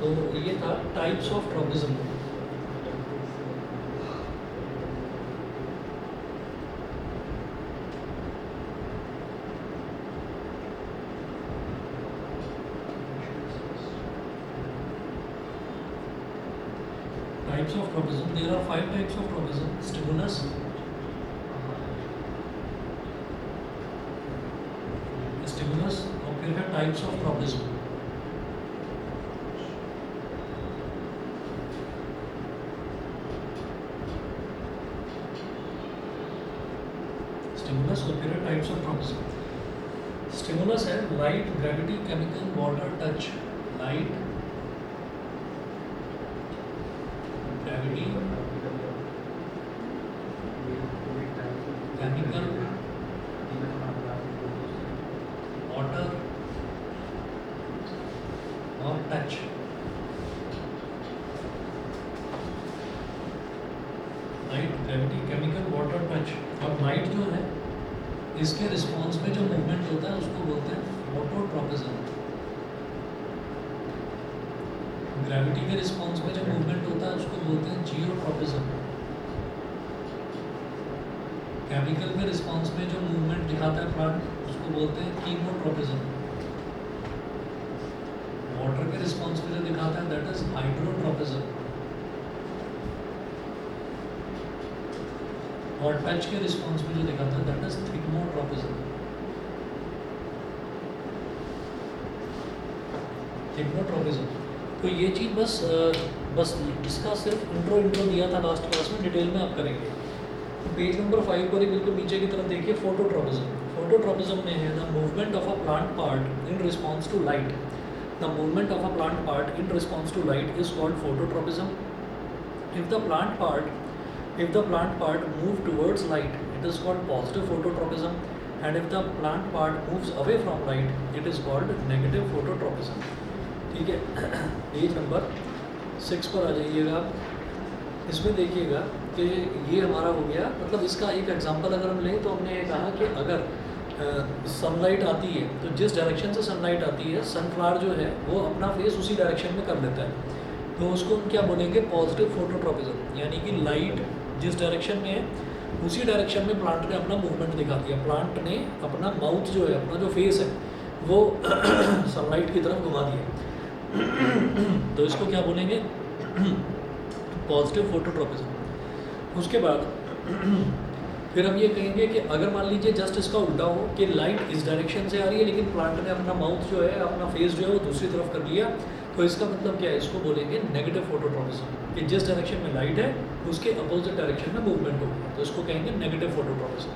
तो ये था types of tropism. Types of tropism. There are 5 types of tropism. Stimulus, और फिर है टाइप्स ऑफ ट्रॉपिज्म। स्टिमुलस और फिर है टाइप्स ऑफ ट्रॉपिज्म। स्टिमुलस है light, gravity, chemical, water, touch. Light, gravity, chemical, water और touch. Light, gravity, chemical, water, touch. और light जो है इसके रिस्पॉन्स में जो मूवमेंट होता है उसको बोलते हैं फोटोट्रॉपिज्म। ग्रेविटी के रिस्पॉन्स में जो मूवमेंट होता है उसको बोलते हैं जियोट्रॉपिज्म। केमिकल के रिस्पॉन्स में जो मूवमेंट दिखाता है प्लांट उसको बोलते हैं कीमोट्रॉपिज्म। वाटर के रिस्पॉन्स में जो दिखाता है दैट इज हाइड्रोट्रॉपिज्म। और टच के रिस्पॉन्स में जो दिखाता है दैट इज थिग्मोट्रॉपिज्म। थिग्मोट्रॉपिज्म। तो ये चीज़ बस इसका सिर्फ इंट्रो दिया था लास्ट क्लास में, डिटेल में आप करेंगे। तो पेज नंबर 5 पर ही बिल्कुल नीचे की तरफ देखिए फोटोट्रॉपिज्म। फोटोट्रॉपिज्म में है the movement of a plant part in response to light. The movement of a plant part in response to light is called phototropism. If the plant part move towards light, it is called positive phototropism, and if the plant part moves away from light, it is called negative phototropism. ठीक है, page number 6 पर आ जाइएगा। इसमें देखिएगा कि ये हमारा हो गया, मतलब इसका एक एग्जांपल अगर हम लें तो हमने ये कहा कि अगर सनलाइट आती है तो जिस डायरेक्शन से सनलाइट आती है सनफ्लावर जो है वो अपना फेस उसी डायरेक्शन में कर लेता है, तो उसको हम क्या बोलेंगे, पॉजिटिव फोटोट्रॉपिज्म। यानी कि लाइट जिस डायरेक्शन में है उसी डायरेक्शन में प्लांट ने अपना मूवमेंट दिखा दिया। प्लांट ने अपना माउथ जो है, अपना जो फेस है वो सनलाइट की तरफ घुमा दिया, तो इसको क्या बोलेंगे, पॉजिटिव फोटोट्रॉपिज्म। उसके बाद फिर हम ये कहेंगे कि अगर मान लीजिए जस्ट इसका उल्टा हो कि लाइट इस डायरेक्शन से आ रही है लेकिन प्लांट ने अपना माउथ जो है, अपना फेस जो है वो दूसरी तरफ कर लिया, तो इसका मतलब क्या है, इसको बोलेंगे नेगेटिव फोटोट्रॉपिज्म। कि जिस डायरेक्शन में लाइट है उसके अपोजिट डायरेक्शन में मूवमेंट होगा, तो इसको कहेंगे नेगेटिव फोटोट्रॉपिज्म।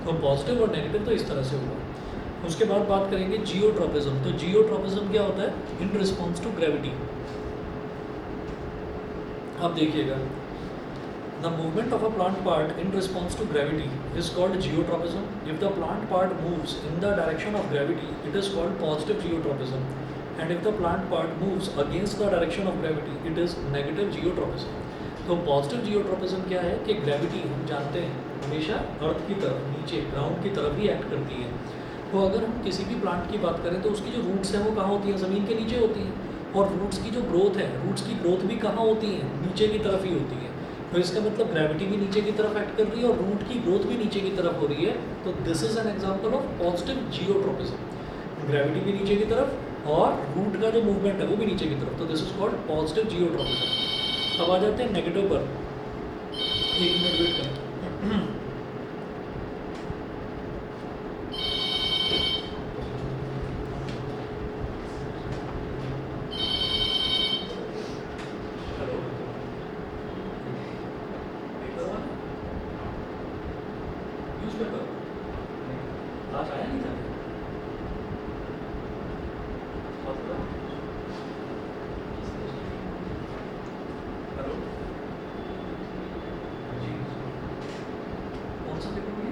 तो पॉजिटिव और नेगेटिव तो इस तरह से होगा। उसके बाद बात करेंगे जियोट्रॉपिज्म। तो जियोट्रॉपिज्म क्या होता है, इन रिस्पॉन्स टू ग्रेविटी। अब देखिएगा, the movement of a plant part in response to gravity is called geotropism. If the plant part moves in the direction of gravity it is called positive geotropism, and if the plant part moves against the direction of gravity it is negative geotropism. तो positive geotropism क्या है कि gravity हम जानते हैं हमेशा अर्थ की तरफ, नीचे ग्राउंड की तरफ ही एक्ट करती है। तो अगर हम किसी भी प्लांट की बात करें तो उसकी जो रूट्स हैं वो कहाँ होती हैं, ज़मीन के नीचे होती हैं, और रूट्स की जो ग्रोथ है, रूट्स की ग्रोथ भी कहाँ होती है, नीचे की तरफ ही होती है। तो इसका मतलब ग्रेविटी भी नीचे की तरफ एक्ट कर रही है और रूट की ग्रोथ भी नीचे की तरफ हो रही है। तो this is an example of positive geotropism. Gravity भी नीचे की तरफ और रूट का जो मूवमेंट है वो भी नीचे की तरफ, तो this is called positive geotropism. अब आ जाते हैं नेगेटिव पर। एक मिनट वेट करें। न्यूज़पेपर आज आया नहीं था। हेलो जी, कौन सा पेपर में?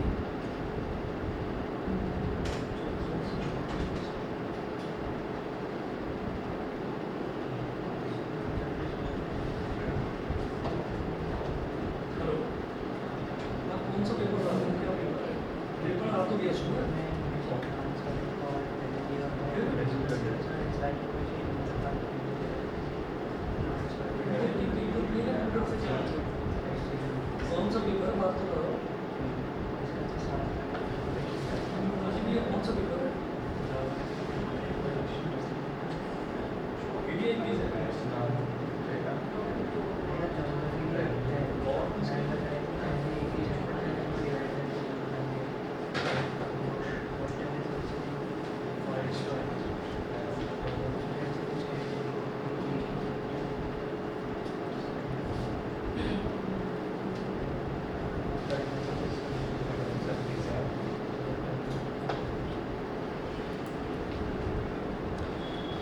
हेलो, आप कौन सा पेपर ला रहे हो, क्या पेपर है? पेपर आ तो गया सुबह। सा पेपर है? ये एक चीज़ है।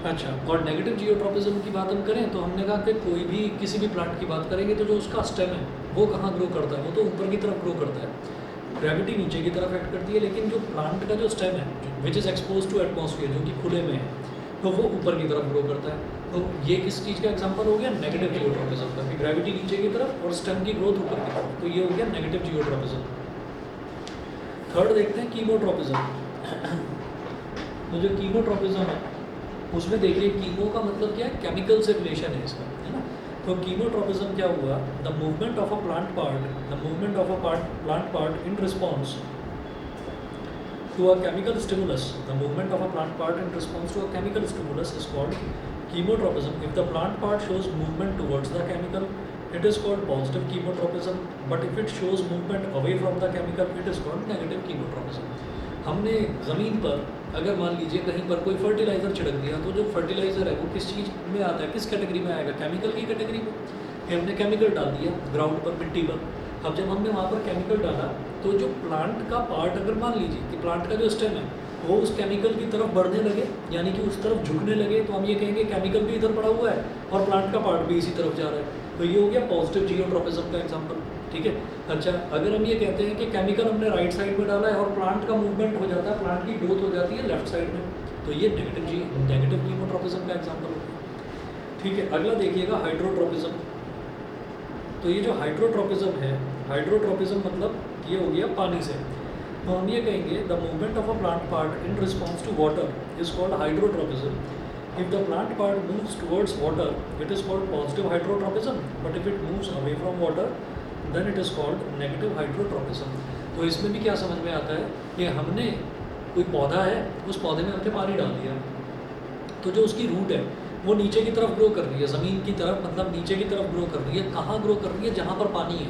अच्छा, और नेगेटिव जियोट्रॉपिज्म की बात हम करें तो हमने कहा कि कोई भी किसी भी प्लांट की बात करेंगे तो जो उसका स्टेम है वो कहाँ ग्रो करता है, वो तो ऊपर की तरफ ग्रो करता है। ग्रेविटी नीचे की तरफ एक्ट करती है, लेकिन जो प्लांट का जो स्टेम है which is expose to atmosphere, जो कि खुले में है, तो वो ऊपर की तरफ ग्रो करता है। तो ये किस चीज़ का एग्जांपल हो गया? नेगेटिव जियोट्रॉपिज्म का, कि ग्रेविटी नीचे की तरफ और स्टेम की ग्रोथ ऊपर की तरफ, तो ये हो गया नेगेटिव जियोट्रॉपिज्म। थर्ड देखते हैं कीमोट्रॉपिज्म। तो जो कीमोट्रॉपिज्म है उसमें देखिए कीमो का मतलब क्या है? केमिकल से रिलेशन है इसका, है ना। तो कीमोट्रॉपिज्म क्या हुआ? The movement of a plant part, the movement of a plant part in response to a chemical stimulus. The movement of a plant part in response to a chemical stimulus is called chemotropism. If the plant part shows movement towards the chemical, it is called positive chemotropism. But if it shows movement away from the chemical, it is called negative chemotropism. हमने ज़मीन पर अगर मान लीजिए कहीं पर कोई fertiliser छिड़क दिया, तो जो फर्टिलाइज़र है वो किस चीज़ में आता है, किस कैटेगरी में आएगा? केमिकल की कैटेगरी में। कि हमने केमिकल डाल दिया ग्राउंड पर, मिट्टी पर। अब जब हमने वहाँ पर केमिकल डाला तो जो प्लांट का पार्ट, अगर मान लीजिए कि प्लांट का जो स्टेम है वो उस केमिकल की तरफ बढ़ने लगे, यानी कि उस तरफ झुकने लगे, तो हम ये कहेंगे केमिकल भी इधर पड़ा हुआ है और प्लांट का पार्ट भी इसी तरफ जा रहा है। तो ये हो गया पॉजिटिव जियोट्रॉपिज्म का एग्जांपल, ठीक है। अच्छा, अगर हम ये कहते हैं कि केमिकल हमने राइट साइड में डाला है और प्लांट का मूवमेंट हो जाता है, प्लांट की ग्रोथ हो जाती है लेफ्ट साइड में, तो ये नेगेटिव कीमोट्रॉपिज्म का एग्जांपल हो गया, ठीक है। अगला देखिएगा हाइड्रोट्रॉपिज्म। तो ये जो हाइड्रोट्रॉपिज्म है, हाइड्रोट्रॉपिज्म मतलब ये हो गया पानी से। तो हम ये कहेंगे the movement of a plant part in response to water is called hydrotropism. If the plant part moves towards water it is called positive hydrotropism, but if it moves away from water then it is called negative hydrotropism. तो इसमें भी क्या समझ में आता है कि हमने कोई पौधा है, उस पौधे में हमने पानी डाल दिया, तो जो उसकी रूट है वो नीचे की तरफ ग्रो कर रही है, ज़मीन की तरफ, मतलब नीचे की तरफ ग्रो कर रही है। कहाँ ग्रो कर रही है? जहाँ पर पानी है,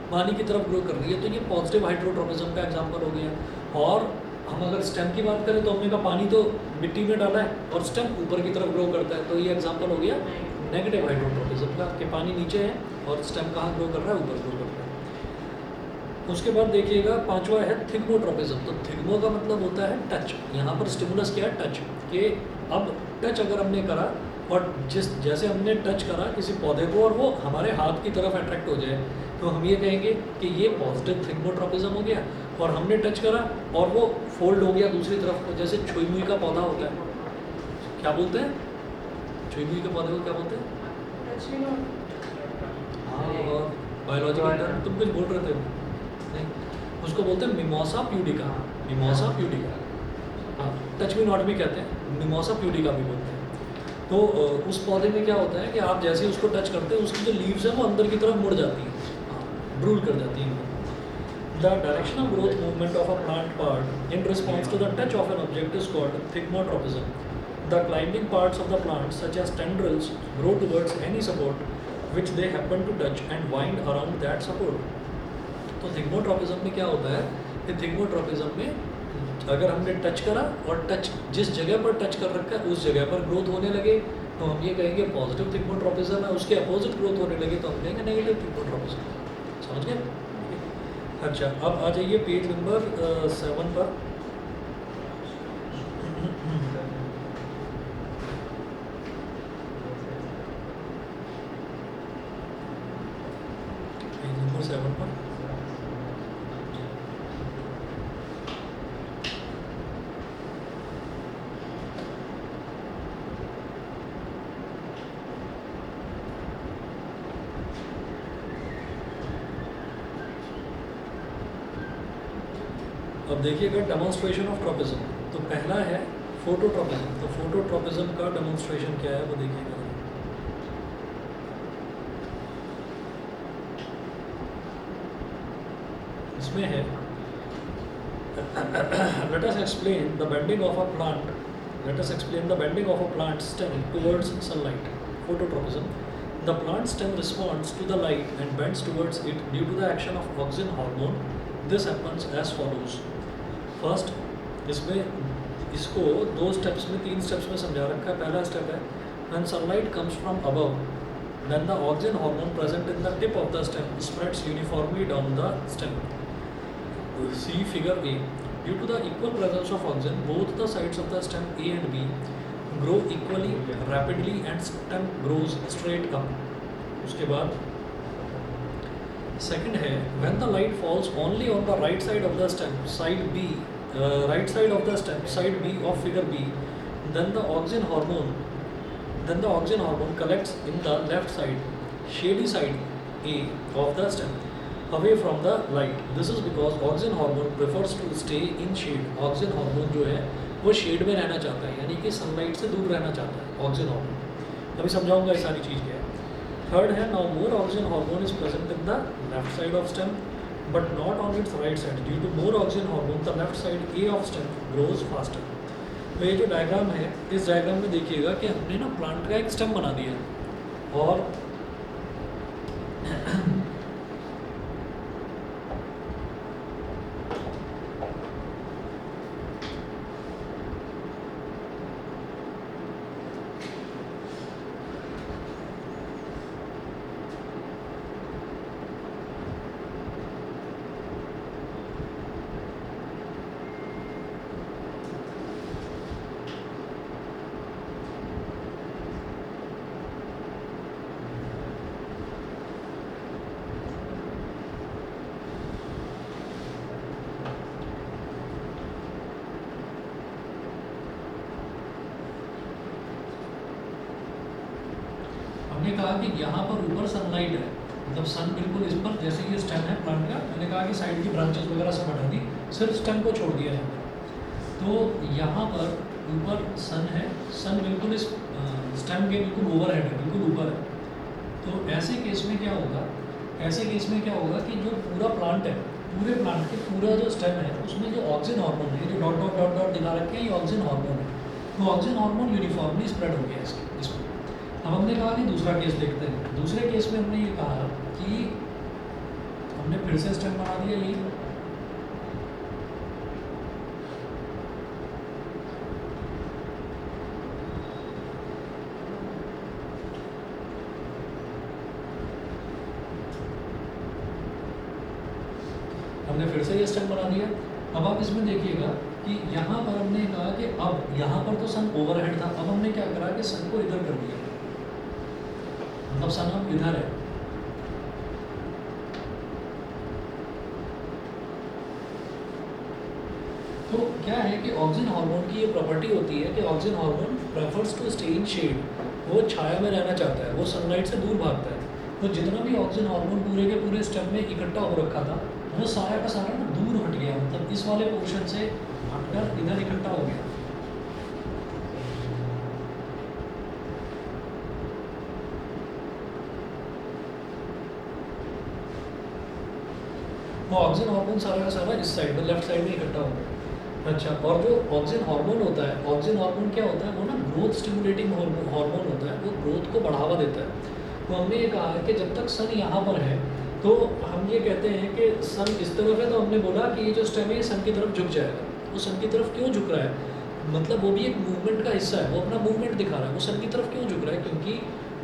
पानी की तरफ ग्रो कर रही है। तो ये पॉजिटिव हाइड्रोट्रॉपिज्म का एग्जांपल हो गया। और हम अगर स्टेम की बात करें तो हमने कहा पानी तो मिट्टी में डाला है और स्टेम ऊपर की तरफ ग्रो करता है, तो ये एग्जांपल हो गया नेगेटिव हाइड्रोट्रॉपिज्म का, कि पानी नीचे है और स्टेम कहाँ ग्रो कर रहा है? ऊपर ग्रो कर रहा है। उसके बाद देखिएगा पांचवा है थिग्मोट्रॉपिज्म। तो थिग्मो का मतलब होता है टच। यहाँ पर स्टिमुलस क्या है? टच। कि अब टच अगर हमने करा और जैसे हमने टच करा किसी पौधे को और वो हमारे हाथ की तरफ अट्रैक्ट हो जाए, तो हम ये कहेंगे कि ये पॉजिटिव थिग्मोट्रॉपिज्म हो गया। और हमने टच करा और वो फोल्ड हो गया दूसरी तरफ को, जैसे छुई मुई का पौधा होता है, क्या बोलते हैं? छुई मुई के पौधे को क्या बोलते हैं? हाँ, और बायोलॉजिकल टर्म तुम कुछ बोल रहे थे नहीं, उसको बोलते हैं मिमोसा प्यूडिका। मिमोसा प्यूडिका, हाँ, टच मी नॉट भी कहते हैं, मिमोसा प्यूडिका भी बोलते हैं। तो उस पौधे में क्या होता है कि आप जैसे ही उसको टच करते हैं उसकी जो लीव्स हैं वो अंदर की तरफ मुड़ जाती हैं, ड्रूल कर जाती हैं। The directional growth movement of a plant part in response to the touch of an object is called thigmotropism. The climbing parts of the plant such as tendrils grow towards any support which they happen to touch and wind around that support. तो thigmotropism में क्या होता है कि thigmotropism में अगर हमने touch करा और टच जिस जगह पर टच कर रखा है उस जगह पर ग्रोथ होने लगे, तो हम ये कहेंगे पॉजिटिव थिग्मोट्रॉपिज्म है। उसके अपोजिट ग्रोथ होने लगे तो हम कहेंगे नेगेटिव थिग्मोट्रॉपिज्म। समझ गए? अच्छा, अब आ जाइए पेज नंबर 7 पर। पेज नंबर 7 पर अब देखिएगा डेमोन्स्ट्रेशन ऑफ ट्रॉपिज्म। तो पहला है फोटोट्रॉपिज्म। तो फोटोट्रॉपिज्म का डेमोन्स्ट्रेशन क्या है वो देखिएगा। इसमें है Let us explain the bending of a plant. Let us explain the bending of a plant stem towards sunlight. Phototropism. The plant stem responds to the light and bends towards it due to the action of auxin hormone. This happens as follows. First, इसमें इसको दो steps में तीन steps में समझा रखा है. पहला स्टेप है when sunlight comes from above, then the auxin hormone present in the tip of the stem spreads uniformly down the stem. See figure A. Due to the equal presence of auxin, both the sides of the stem A and B grow equally rapidly and stem grows straight up. उसके बाद second है when the light falls only on the right side of the stem, side B, right side of the stem, side B of figure B, then the auxin hormone collects in the left side, shady side A of the stem, away from the light. This is because auxin hormone prefers to stay in shade. Auxin hormone जो है वो shade में रहना चाहता है, यानी कि sunlight से दूर रहना चाहता है ऑक्सिन हार्मोन. अभी समझाऊंगा ये सारी चीज़ क्या है. थर्ड है now more auxin hormone is present in the left side of stem but not on its right side. Due to more auxin hormone the left side a of stem grows faster. तो ये जो diagram है, इस diagram में देखिएगा कि हमने ना प्लांट का एक स्टेम बना दिया और हमने कहा कि यहाँ पर ऊपर सनलाइट है, मतलब सन बिल्कुल इस पर, जैसे ये स्टेम है प्लांट का, मैंने कहा कि साइड की ब्रांचेस वगैरह सब हटा दी, सिर्फ स्टेम को छोड़ दिया है. तो यहाँ पर ऊपर सन है, सन बिल्कुल इस स्टेम के बिल्कुल ओवरहेड है, बिल्कुल ऊपर है. तो ऐसे केस में क्या होगा, ऐसे केस में क्या होगा कि जो पूरा प्लांट है, पूरे प्लांट के पूरा जो स्टेम है उसमें जो ऑक्सिन हार्मोन है, जो डॉट डॉट डॉट डॉट दिखा रखे हैं, ये ऑक्सिन हार्मोन है. तो ऑक्सिन हार्मोन यूनिफॉर्मली स्प्रेड हो गया इसमें. अब हमने कहा कि दूसरा केस देखते हैं. दूसरे केस में हमने ये कहा कि हमने फिर से स्टेम बना दिया ये, हमने फिर से ये स्टेम बना दिया. अब आप इसमें देखिएगा कि यहाँ पर हमने कहा कि अब यहाँ पर तो सन ओवरहेड था, अब हमने क्या करा कि सन को इधर कर दिया, मतलब सन अब इधर है. तो क्या है कि ऑक्सिन हार्मोन की ये प्रॉपर्टी होती है कि auxin hormone prefers to stay in shade. वो छाया में रहना चाहता है, वो सनलाइट से दूर भागता है. तो जितना भी ऑक्सिन हार्मोन पूरे के पूरे स्टेम में इकट्ठा हो रखा था, वो सारा का सारा ना दूर हट गया, मतलब इस वाले पोर्शन से हटकर इधर इकट्ठा हो गया. वो ऑक्सिन हार्मोन सारा का सारा इस साइड में, लेफ्ट साइड में इकट्ठा हो गया. अच्छा, और जो ऑक्सिन हार्मोन होता है, ऑक्सिन हार्मोन क्या होता है, वो ना ग्रोथ स्टिमुलेटिंग हार्मोन होता है, वो ग्रोथ को बढ़ावा देता है. तो हमने ये कहा कि जब तक सन यहाँ पर है तो हम ये कहते हैं कि सन इस तरफ है, तो हमने बोला कि ये जो स्टेम है सन की तरफ झुक जाएगा. वो सन की तरफ क्यों झुक रहा है, मतलब वो भी एक मूवमेंट का हिस्सा है, वो अपना मूवमेंट दिखा रहा है. वो सन की तरफ क्यों झुक रहा है, क्योंकि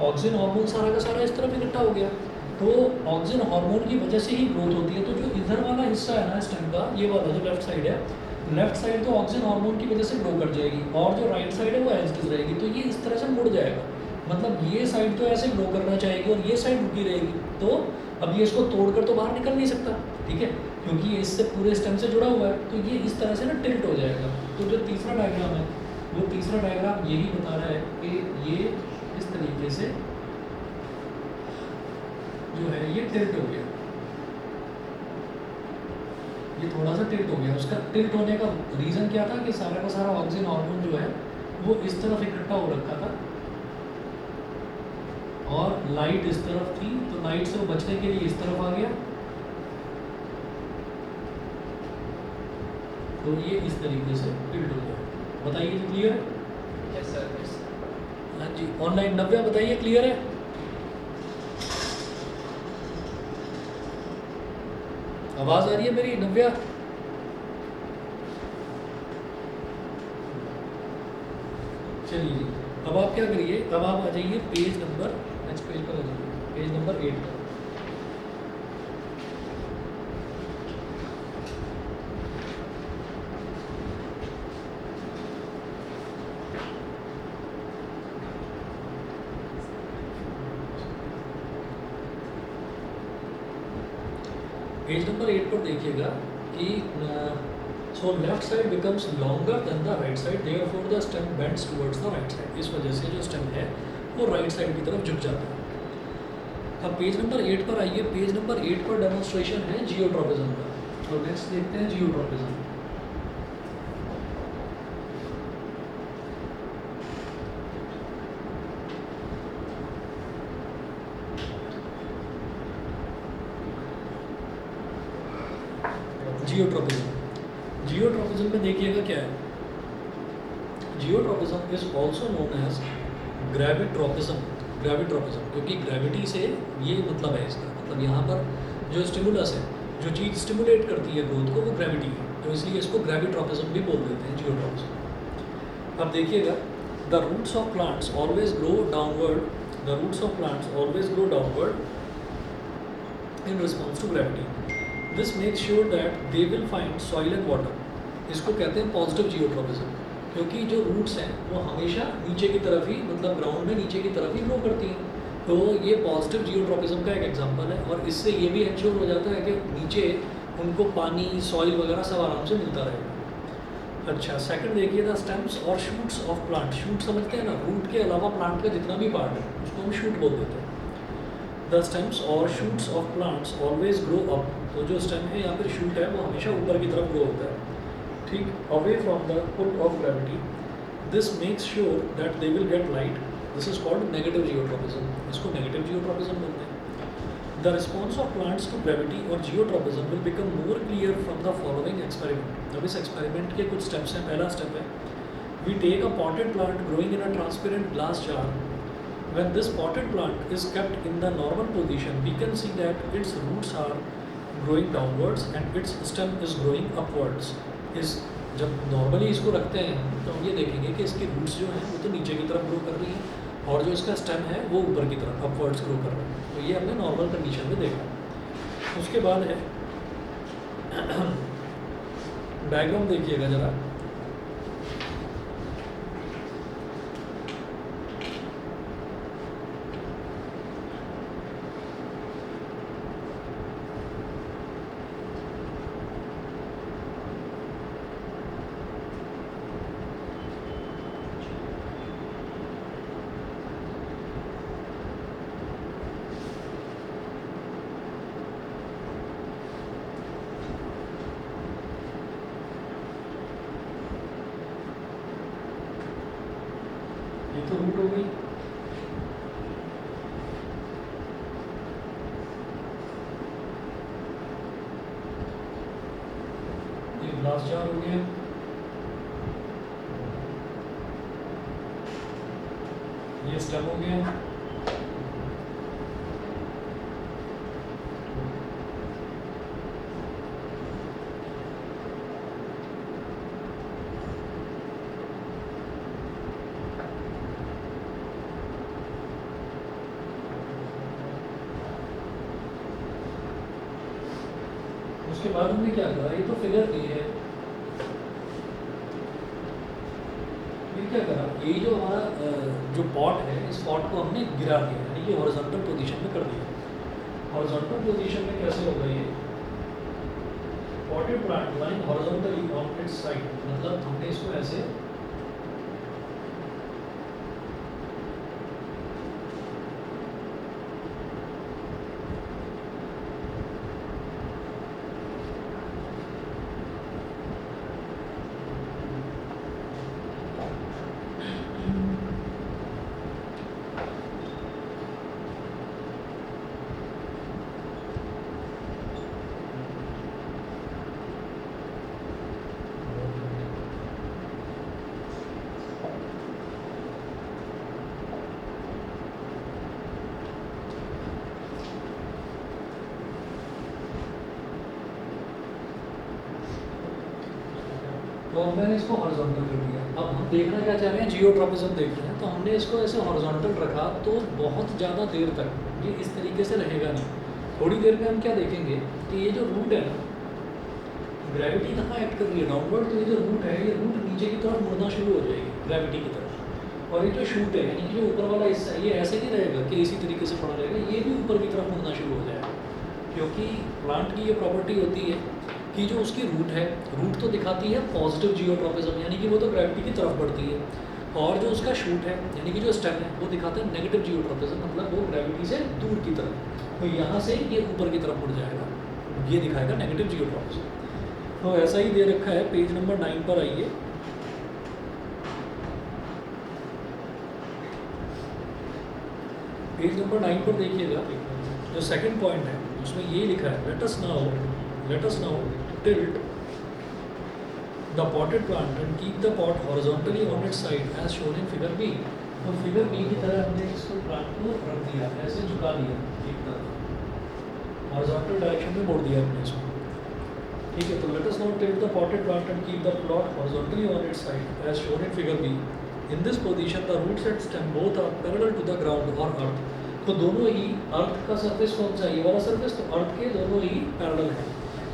ऑक्सिन हार्मोन सारा का सारा इस तरफ इकट्ठा हो गया. तो ऑक्सिन हार्मोन की वजह से ही ग्रोथ होती है. तो जो इधर वाला हिस्सा है ना स्टेम का, ये वाला जो लेफ्ट साइड है, लेफ्ट साइड तो ऑक्सिन हार्मोन की वजह से ग्रो कर जाएगी, और जो राइट साइड है वो एज इट इज रहेगी. तो ये इस तरह से मुड़ जाएगा, मतलब ये साइड तो ऐसे ग्रो करना चाहेगी और ये साइड रुकी रहेगी. तो अब ये इसको तोड़कर तो बाहर निकल नहीं सकता, ठीक है, क्योंकि ये इससे पूरे स्टेम से जुड़ा हुआ है. तो ये इस तरह से ना टिल्ट हो जाएगा. तो जो तीसरा डायग्राम है, वो तीसरा डायग्राम यही बता रहा है कि ये इस तरीके से जो है ये टिल्ट हो गया, ये थोड़ा सा टिल्ट हो गया. उसका टिल्ट होने का रीज़न क्या था कि सारा का सारा ऑक्सिन हार्मोन जो है वो इस तरफ इकट्ठा हो रखा था और लाइट इस तरफ थी, तो लाइट से वो बचने के लिए इस तरफ आ गया. तो ये इस तरीके से बिल्ड हो गया। बताइए क्लियर है? Yes sir. हाँ जी, ऑनलाइन नव्या बताइए क्लियर है? आवाज़ आ रही है मेरी नव्या? चलिए, अब आप क्या करिए, अब आप आ जाइए पेज नंबर, नेक्स्ट पेज पर आ जाइए, पेज नंबर 8 पर। पेज नंबर 8 पर देखिएगा कि so left side becomes longer than the right side, therefore the stem bends towards the right side. इस वजह से जो स्टेम है वो राइट साइड की तरफ झुक जाता है। अब पेज नंबर 8 पर आइए, पेज नंबर 8 पर डेमोन्स्ट्रेशन है जियोट्रॉपिज्म का। तो नेक्स्ट देखते हैं जियोट्रॉपिज्म। जियोट्रॉपिज्म में देखिएगा क्या है, geotropism is also known as gravitropism. Gravitropism क्योंकि ग्रेविटी से ये मतलब है इसका, मतलब यहाँ पर जो स्टिमुलस है, जो चीज़ स्टिमुलेट करती है ग्रोथ को, वो ग्रेविटी है, तो इसलिए इसको ग्रेविट्रॉपिज्म भी बोल देते हैं जियोट्रॉपिज्म। अब देखिएगा, the roots of plants always grow downward, the roots of plants always grow downward in response to gravity. This makes sure that they will find soil and water. इसको कहते हैं पॉजिटिव जियोट्रॉपिज्म, क्योंकि जो roots हैं वो हमेशा नीचे की तरफ ही, मतलब ग्राउंड में नीचे की तरफ ही ग्रो करती हैं। तो ये पॉजिटिव जियोट्रॉपिज्म का एक एग्जांपल है, और इससे ये भी इंश्योर हो जाता है कि नीचे उनको पानी, सॉइल वगैरह सब आराम से मिलता रहेगा। अच्छा, सेकंड देखिए, द स्टेम्स और शूट्स ऑफ प्लांट। शूट समझते हैं ना, रूट के अलावा प्लांट का जितना भी पार्ट है उसको हम शूट बोल देते हैं। द स्टेम्स और shoots of plants always grow up. तो जो स्टेम है या फिर शूट है वो हमेशा ऊपर की तरफ ग्रो होता है, ठीक, away from the pull of gravity. This makes sure that they will get light. This is called negative geotropism. इसको नेगेटिव जियोट्रॉपिज्म बोलते हैं। The response of plants to gravity और geotropism will become more clear from the following experiment. अब इस experiment के कुछ steps हैं। पहला स्टेप है, we take a potted plant growing in a transparent glass jar. When this potted plant is kept in the normal position, we can see that its roots are growing downwards and its stem is growing upwards. इस जब normally इसको रखते हैं तो हम ये देखेंगे कि इसके रूट्स जो हैं वो तो नीचे की तरफ ग्रो कर रही हैं, और जो इसका स्टेम है वो ऊपर की तरफ अपवर्ड्स ग्रो कर रहा है। तो ये हमने नॉर्मल कंडीशन में देखा। उसके बाद है डायग्राम देखिएगा ज़रा। ये तो रूट हो गई। ये ग्लास जार हो गया। ये स्टेम हो गया। उसके बाद हमने क्या करा, ये तो फिगर ए है। फिर क्या करा, ये जो हमारा जो पॉट है, इस पॉट को हमने गिरा दिया, यानी कि हॉरिजॉन्टल पोजीशन में कर दिया। हॉरिजॉन्टल पोजीशन में कैसे होगा ये, potted plant lying horizontally on it's side, मतलब हमने इसको ऐसे तो अब मैंने इसको हॉरिजॉन्टल कर दिया। अब हम देखना क्या चाह रहे हैं, जियोट्रॉपिज्म देख रहे हैं, तो हमने इसको ऐसे हॉरिजॉन्टल रखा तो बहुत ज़्यादा देर तक ये इस तरीके से रहेगा नहीं। थोड़ी देर में हम क्या देखेंगे कि ये जो रूट है ना, ग्रेविटी कहाँ एक्ट कर रही है, डाउनवर्ड, तो ये जो रूट है ये रूट नीचे की तरफ मुड़ना शुरू हो जाएगी ग्रेविटी की तरफ। और ये जो शूट है यानी कि जो ऊपर वाला हिस्सा है ये ऐसे नहीं रहेगा कि इसी तरीके से पड़ा रहेगा, ये भी ऊपर की तरफ मुड़ना शुरू हो जाएगा। क्योंकि प्लांट की ये प्रॉपर्टी होती है कि जो उसकी रूट है, रूट तो दिखाती है पॉजिटिव जियोट्रॉपिज्म यानी कि वो तो ग्रेविटी की तरफ बढ़ती है, और जो उसका शूट है यानी कि जो स्टेम है वो दिखाता है नेगेटिव जियोट्रॉपिज्म, मतलब वो ग्रेविटी से दूर की तरफ, तो यहाँ से ये ऊपर की तरफ मुड़ जाएगा, ये दिखाएगा नेगेटिव जियोट्रॉपिज्म। तो ऐसा ही दे रखा है, पेज नंबर 9 पर आइए। पेज नंबर 9 पर देखिएगा, जो सेकंड पॉइंट है उसमें ये लिखा है, let us now tilt the potted plant and keep the pot horizontally on its side as shown in figure B। तो फिगर बी की तरह हमने इसको प्लांट को रख दिया, ऐसे झुका दिया एक तरफ, हॉरिजॉन्टल डायरेक्शन में मोड़ दिया हमने इसको, ठीक है। तो let us now tilt the potted plant and keep the plot horizontally on its side as shown in figure B। In this position the roots and stem both are parallel to the ground or earth। तो दोनों ही अर्थ का surface कौन सा है, ये वाला surface, तो अर्थ के दोनों ही पैरेलल है,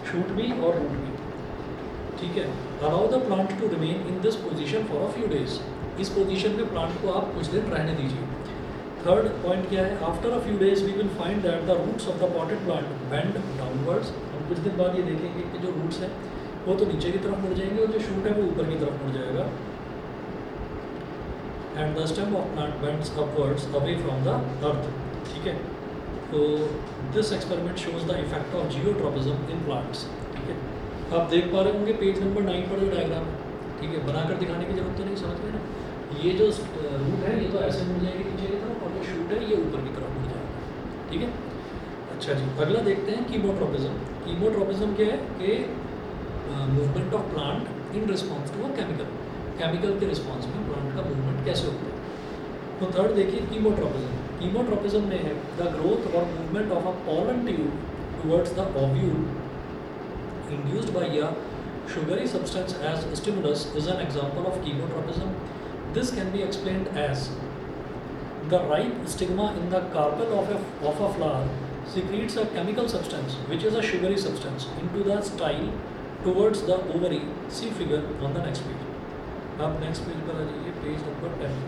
शूट भी और रूट भी, ठीक है। Allow the plant to remain in this position for a few days. इस पोजीशन में प्लांट को आप कुछ दिन रहने दीजिए। थर्ड पॉइंट क्या है, after a few days we will find that the roots of the potted plant bend downwards. हम कुछ दिन बाद ये देखेंगे कि जो रूट्स हैं वो तो नीचे की तरफ मुड़ जाएंगे और जो शूट है वो ऊपर की तरफ मुड़ जाएगा। And the stem of plant bends upwards away from the earth, ठीक है। तो this experiment shows the effect of geotropism in plants, ठीक है। आप देख पा रहे होंगे पेज नंबर 9 पर जो डायग्राम है, ठीक है, बनाकर दिखाने की जरूरत तो नहीं, समझ में ना। ये जो रूट है ये तो ऐसे मुड़ जाएगी नीचे की तरफ, और जो शूट है ये ऊपर की तरफ मुड़ जाएगा, ठीक है। अच्छा जी, अगला देखते हैं कीमोट्रॉपिज्म। कीमोट्रॉपिज्म क्या है कि movement of plant in response to a chemical के रिस्पॉन्स में प्लांट का मूवमेंट कैसे होता है। तो थर्ड देखिए कीमोट्रॉपिज्म। कीमोट्रॉपिज्म में है द ग्रोथ और movement of a pollen tube towards the ovule induced by a sugary substance as stimulus is an example of chemotropism. This can be explained as the ripe stigma in the carpel of a flower secretes a chemical substance which is a sugary substance into the style towards the ovary. See figure on the next page। आप next page पर आ जाइए, page number 10।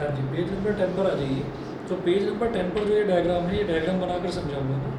हाँ जी, page number 10 पर आ जाइए। तो page number 10 पर जो ये डायग्राम है, ये डायग्राम बनाकर समझाऊंगा ना।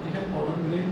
ठीक है, pollen grain।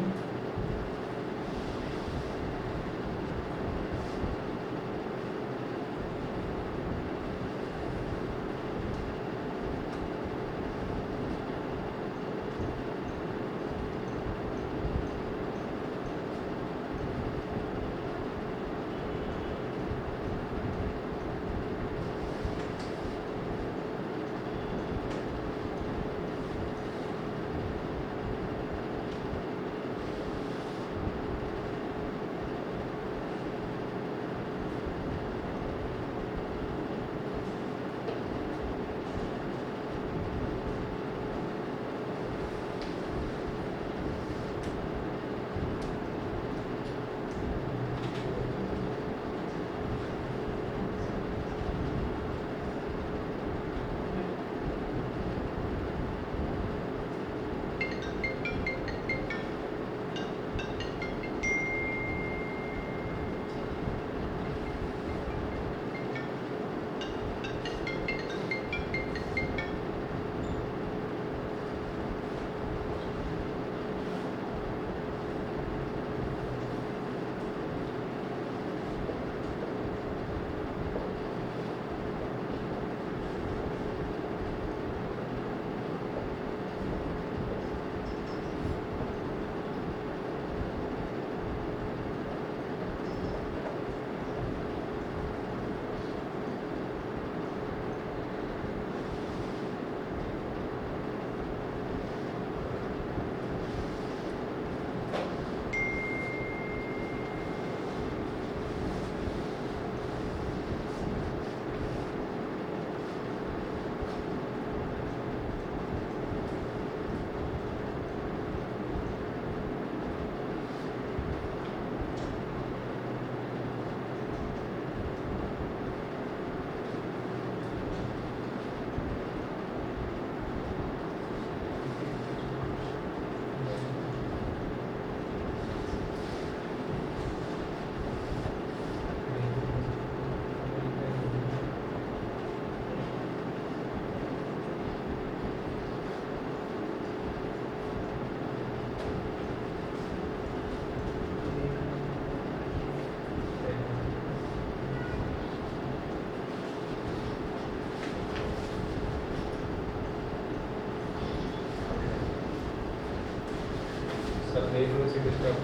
सब देख लो इसे डिस्टर्ब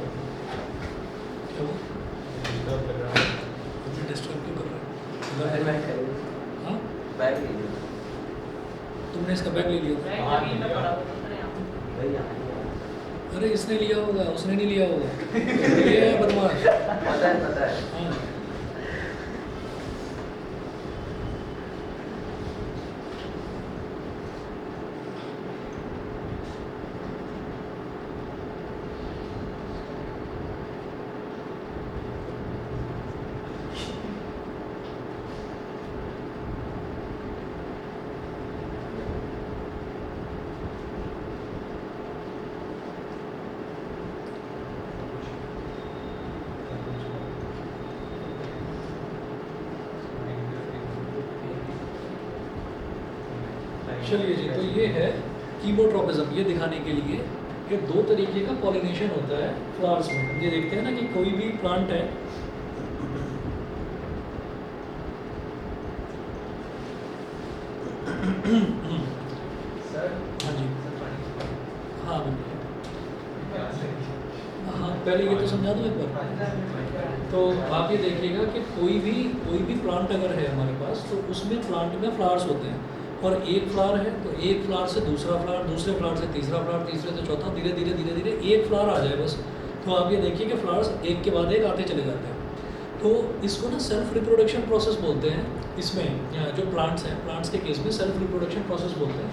क्या वो डिस्टर्ब कर रहा है। मुझे डिस्टर्ब क्यों कर रहा अरे है? मैं करूँ हाँ, बैग ले लो तुमने इसका बैग ले लिया था? हाँ, लिया। भाई यहाँ नहीं आया। अरे इसने लिया होगा, उसने नहीं लिया होगा। ये है बदमाश। पता है हाँ, चलिए जी, तो ये है कीमोट्रोपिज्म। ये दिखाने के लिए कि दो तरीके का पॉलिनेशन होता है फ्लावर्स में। हम ये देखते हैं ना कि कोई भी प्लांट है, सर हाँ जी, हाँ बिल्कुल, क्या से हाँ पहले ये तो समझा दूँ एक बार। तो आप ये देखिएगा कि कोई भी प्लांट अगर है हमारे पास, तो उसमें प्लांट में फ्लावर्स होते हैं। और एक फ्लावर है तो एक फ्लावर से दूसरा फ्लावर, दूसरे फ्लावर से तीसरा फ्लावर, तीसरे से चौथा, धीरे धीरे एक फ्लावर आ जाए बस। तो आप ये देखिए कि फ्लावर्स एक के बाद एक आते चले जाते हैं। तो इसको ना सेल्फ रिप्रोडक्शन प्रोसेस बोलते हैं। इसमें जो प्लांट्स हैं, प्लांट्स के केस में सेल्फ रिप्रोडक्शन प्रोसेस बोलते हैं।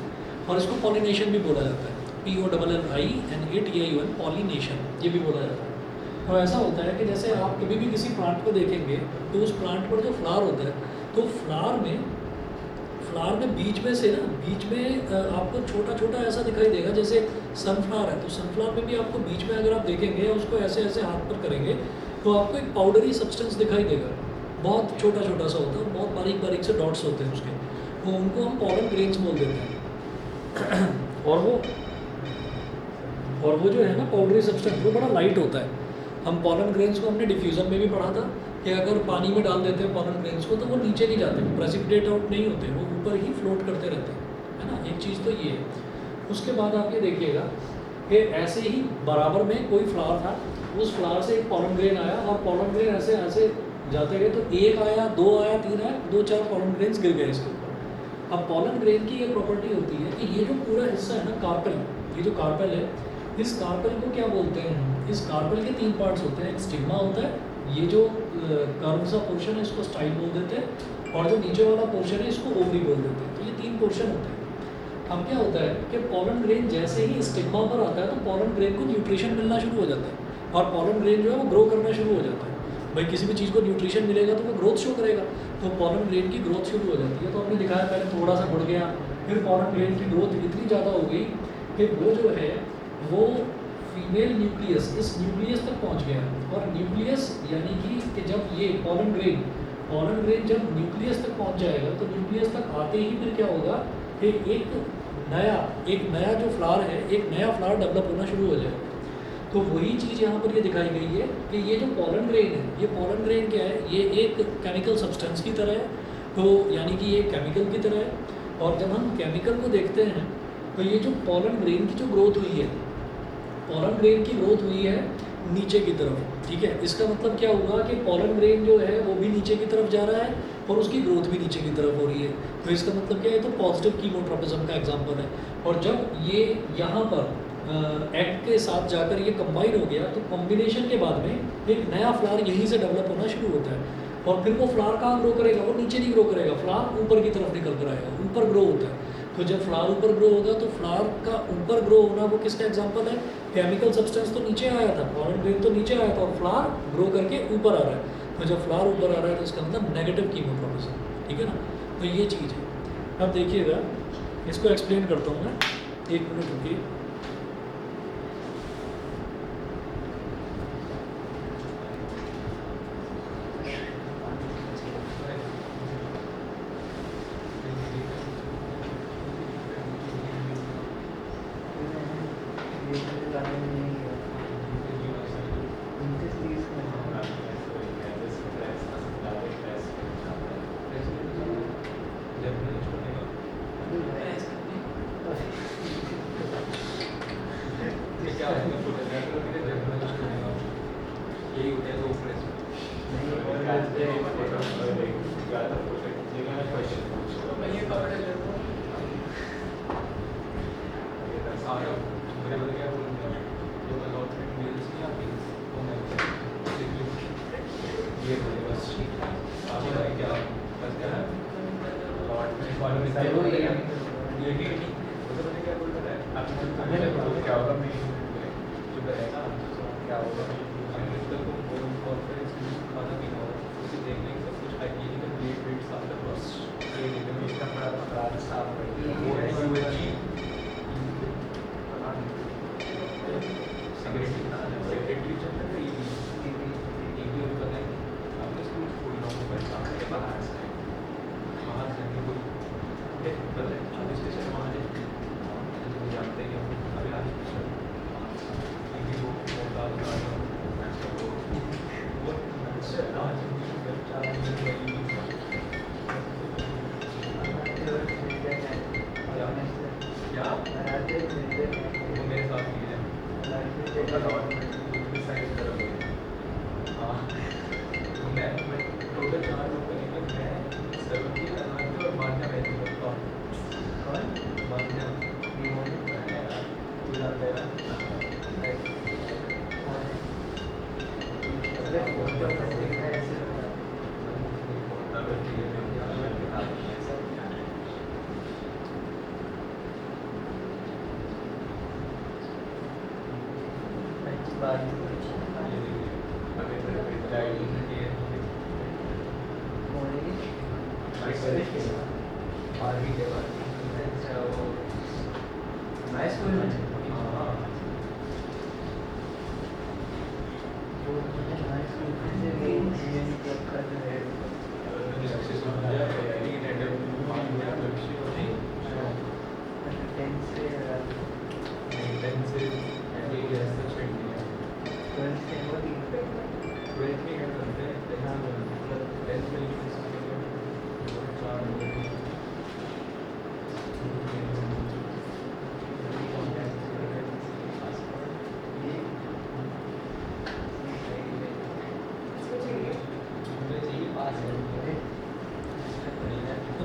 और इसको पॉलिनेशन भी बोला जाता है। POLLINATION, पॉलिनेशन, ये भी बोला जाता है। तो ऐसा होता है कि जैसे आप कभी भी किसी प्लांट को देखेंगे तो उस प्लांट पर जो फ्लावर होता है, तो फ्लावर में बीच में से ना, बीच में आपको छोटा छोटा ऐसा दिखाई देगा जैसे सनफ्लावर है। तो सनफ्लावर में भी आपको बीच में अगर आप देखेंगे, उसको ऐसे ऐसे हाथ पर करेंगे तो आपको एक पाउडरी सब्सटेंस दिखाई देगा। बहुत छोटा छोटा सा होता है, बहुत बारीक बारीक से डॉट्स होते हैं उसके। तो उनको हम पॉलन ग्रेन्स बोल देते हैं। और वो जो है ना पाउडरी सब्सटेंस वो बड़ा लाइट होता है। हम पॉलन ग्रेन्स को हमने डिफ्यूज़न में भी पढ़ा था कि अगर पानी में डाल देते हैं पॉलन ग्रेन्स को तो वो नीचे नहीं जाते, प्रेसिपिटेट आउट नहीं होते, वो ऊपर ही फ्लोट करते रहते हैं, है ना। एक चीज़ तो ये है। उसके बाद आप ये देखिएगा कि ऐसे ही बराबर में कोई फ्लावर था, उस फ्लावर से एक पॉलन ग्रेन आया और पॉलन ग्रेन ऐसे ऐसे जाते गए, तो एक आया, दो आया, तीन आया, दो चार पॉलन ग्रेन्स गिर गए इसके ऊपर। अब पॉलन ग्रेन की ये प्रॉपर्टी होती है कि ये जो पूरा हिस्सा है ना कार्पेल, ये जो कार्पेल है, इस कार्पेल को क्या बोलते हैं? इस कार्पेल के तीन पार्ट्स होते हैं। एक स्टिग्मा होता है, ये जो कर्व सा पोर्शन है इसको स्टाइल बोल देते हैं, और जो नीचे वाला पोर्शन है इसको ओवरी बोल देते हैं। तो ये तीन पोर्शन होते हैं। अब क्या होता है कि पॉलन ग्रेन जैसे ही स्टिग्मा पर आता है तो पॉलन ग्रेन को न्यूट्रिशन मिलना शुरू हो जाता है, और पॉलन ग्रेन जो है वो ग्रो करना शुरू हो जाता है। भाई किसी भी चीज़ को न्यूट्रिशन मिलेगा तो वो ग्रोथ शो करेगा, तो पॉलन ग्रेन की ग्रोथ शुरू हो जाती है। तो हमने दिखाया पहले थोड़ा सा बढ़ गया, फिर पॉलन ग्रेन की ग्रोथ इतनी ज़्यादा हो गई कि वो जो है वो फीमेल न्यूक्लियस, इस न्यूक्लियस तक पहुंच गया। और न्यूक्लियस यानी कि जब ये पॉलन ग्रेन जब न्यूक्लियस तक पहुंच जाएगा तो न्यूक्लियस तक आते ही फिर क्या होगा कि एक नया जो फ्लावर है, एक नया फ्लावर डेवलप होना शुरू हो जाएगा। तो वही चीज़ यहाँ पर ये दिखाई गई है कि ये जो पॉलन ग्रेन है, ये पॉलन ग्रेन क्या है? ये एक केमिकल सब्सटेंस की तरह है, तो यानी कि ये केमिकल की तरह है। और जब हम केमिकल को देखते हैं तो ये जो पॉलन ग्रेन की जो ग्रोथ हुई है, पॉलन ग्रेन की ग्रोथ हुई है नीचे की तरफ, ठीक है। इसका मतलब क्या हुआ कि पॉलन ग्रेन जो है वो भी नीचे की तरफ जा रहा है और उसकी ग्रोथ भी नीचे की तरफ हो रही है। तो इसका मतलब क्या है? तो पॉजिटिव कीमोट्रोपिज्म का एग्जांपल है। और जब ये यहाँ पर एक्ट के साथ जाकर ये कंबाइन हो गया तो कॉम्बिनेशन के बाद में एक नया फ्लावर यहीं से डेवलप होना शुरू होता है। और फिर वो फ्लावर कहाँ ग्रो करेगा? वो नीचे नहीं ग्रो करेगा, फ्लावर ऊपर की तरफ निकल कर आएगा, ऊपर ग्रो होता है। तो जब फ्लावर ऊपर ग्रो होगा तो फ्लावर का ऊपर ग्रो होना वो किसका एग्जांपल है? केमिकल सब्सटेंस तो नीचे आया था, पॉलन ग्रेन तो नीचे आया था, और फ्लावर ग्रो करके ऊपर आ रहा है। तो जब फ्लावर ऊपर आ रहा है तो इसका मतलब नेगेटिव कीमोट्रोपिज्म, ठीक है ना। तो ये चीज़ है। अब देखिएगा, इसको एक्सप्लेन करता हूँ मैं, एक मिनट रुकिए।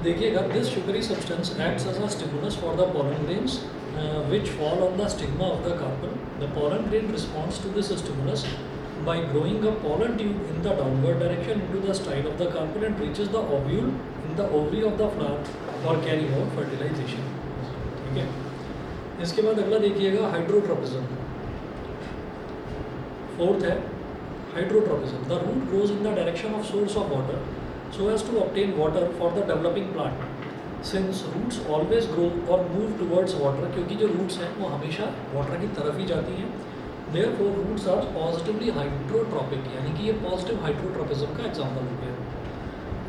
तो देखिएगा, this sugary substance acts as a stimulus for the pollen grains which fall on the stigma of the carpel. The pollen grain responds to this stimulus by growing a pollen tube in the downward direction into the style of the carpel and reaches the ovule in the ovary of the flower for carrying out fertilization. ठीक है, इसके बाद अगला देखिएगा hydrotropism. Fourth है hydrotropism. The root grows in the direction of source of water so as to obtain water for the developing plant. Since roots always grow or move towards water, क्योंकि जो roots हैं वो हमेशा water की तरफ ही जाती हैं, therefore roots are positively hydrotropic, यानी कि ये positive hydrotropism का example हो गया.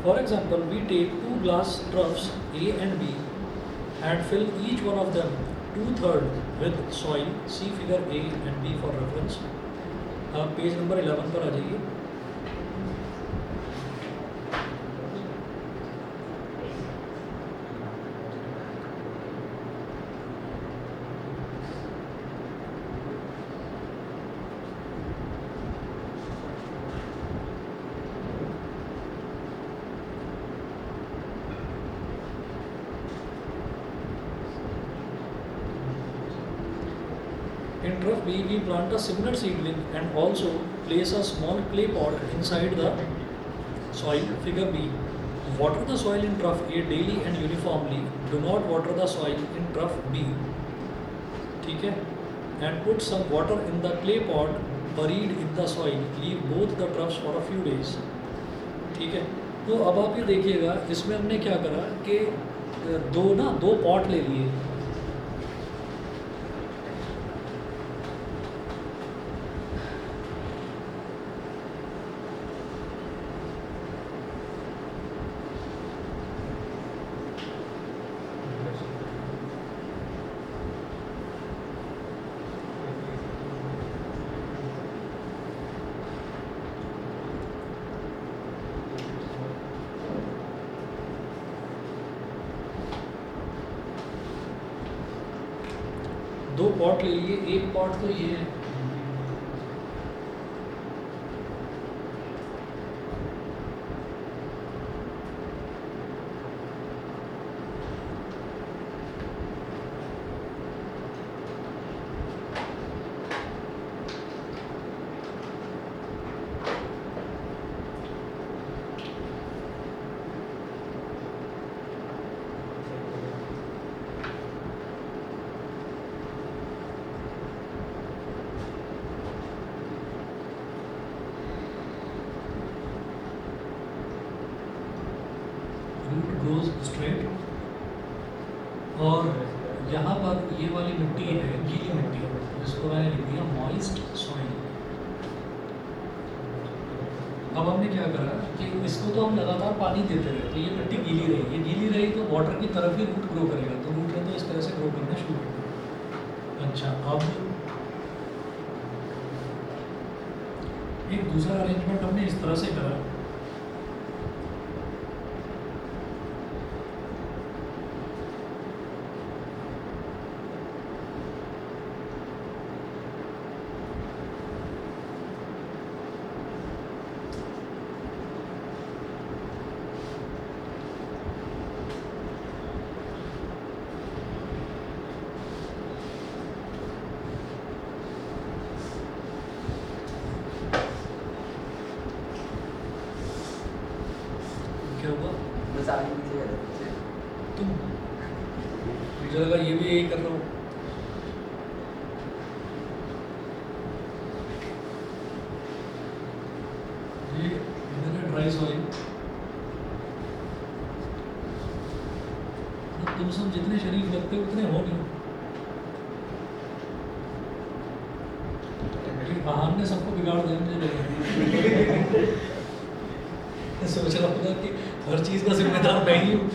For example, we take two glass troughs A and B and fill each one of them 2/3 with soil. See figure A and B for reference. आप page number 11 पर आ जाइए. In trough B, we plant a similar seedling and also place a small clay pot inside the soil. Figure B. Water the soil in trough A daily and uniformly. Do not water the soil in trough B. ठीक है? And put some water in the clay pot buried in the soil. Leave both the troughs for a few days. ठीक है? तो अब आप ये देखिएगा, इसमें हमने क्या करा कि दो पॉट ले लिए. दो पॉट ले लिए. एक पॉट तो ये है, रूट ग्रोज स्ट्रेट. और यहाँ पर ये वाली मिट्टी है गीली मिट्टी, जिसको मैंने लिख दिया मॉइस्ट सॉइल. अब हमने क्या करा कि इसको तो हम लगातार पानी देते रहे, तो ये मिट्टी गीली रही. ये गीली रही तो वाटर की तरफ ही रूट ग्रो करेगा, तो रूट ने तो इस तरह से ग्रो करना शुरू कर दिया. अच्छा, अब एक दूसरा अरेंजमेंट हमने इस तरह से करा. क्या हुआ? बस आगे पीछे कर दो. तुम मुझे लगा ये भी यही कर रहा हूँ. ये इधर है ड्राई सॉइल. तुम सब जितने शरीफ लगते हो उतने हो नहीं. बहार ने सबको बिगाड़ देने लगे. सोच रहा होगा कि हर चीज़ का जिम्मेदार मैं ही हूँ.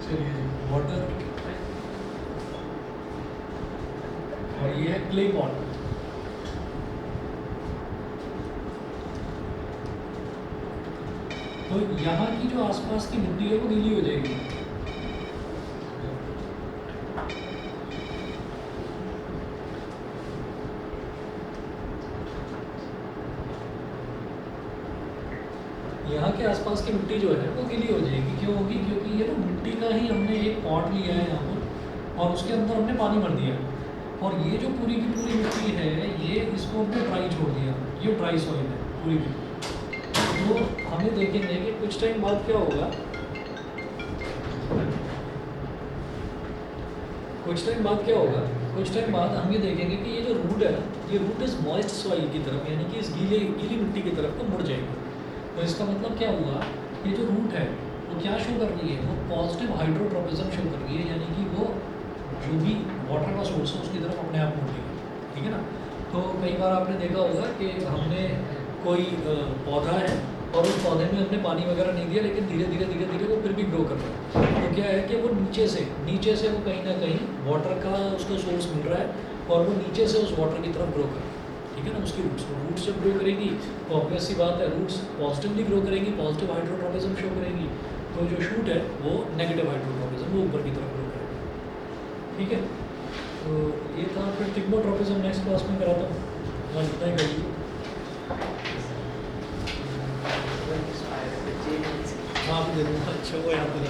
चलिए, वाटर और ये है क्ले पॉट. तो यहाँ की जो आसपास की मिट्टी है वो गीली हो जाएगी. यहाँ के आसपास की मिट्टी जो है वो गीली हो जाएगी। क्यों होगी? क्योंकि ये ना मिट्टी का ही हमने एक पॉट लिया है यहाँ पर और उसके अंदर हमने पानी भर दिया और ये जो पूरी की पूरी मिट्टी है ये इसको हमने ड्राई छोड़ दिया। ये ड्राई सॉइल है पूरी की। तो हमें देखेंगे कि कुछ टाइम बाद क्या होगा। कुछ टाइम बाद क्या होगा? कुछ टाइम बाद हम ये देखेंगे कि ये जो रूट है ना, ये रूट इस मॉइस्ट सॉइल की तरफ यानी कि इस गीली मिट्टी की तरफ को मुड़ जाएगी। तो इसका मतलब क्या हुआ? ये जो रूट है वो क्या शो कर रही है? वो पॉजिटिव हाइड्रोट्रोपिज्म शो कर रही है, यानी कि वो जो भी वाटर का सोर्स है उसकी तरफ अपने आप मुड़ रही है। ठीक है ना? तो कई बार आपने देखा होगा कि हमने कोई पौधा है और उस पौधे में हमने पानी वगैरह नहीं दिया, लेकिन धीरे धीरे वो फिर भी ग्रो कर रहा है। तो क्या है कि वो नीचे से वो कहीं ना कहीं वाटर का उसको सोर्स मिल रहा है और वो नीचे से उस वाटर की तरफ ग्रो कर रहा है। ठीक है ना? उसकी रूट्स जब ग्रो करेगी तो ऑब्वियस सी बात है रूट्स पॉजिटिवली ग्रो करेंगी, पॉजिटिव हाइड्रोट्रोपिज्म शो करेंगी। तो जो शूट है वो नेगेटिव हाइड्रोट्रोपिज्म, वो ऊपर की तरफ ग्रो करेगी। ठीक है? तो ये था। फिर थिग्मोट्रोपिज्म नेक्स्ट क्लास में कराता हूँ। आज इतना ही करिए। हाँ, आप दे दूँगा। अच्छा वो याद दिला।